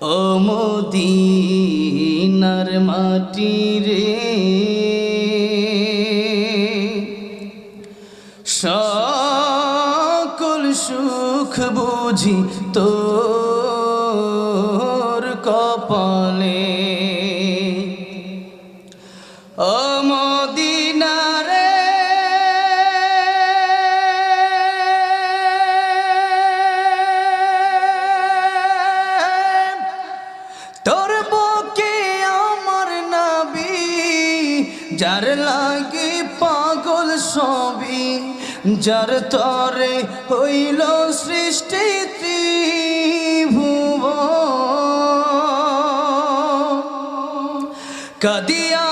ও মদিনার মাটি রে, সকল সুখ বুঝি তোর কপালে। ও মদিনা রে, তোর বুকে আমার নবী, যার লাগি পাগল সবই, যার তরে হইল সৃষ্টি ত্রিভুবন। কাদিয়া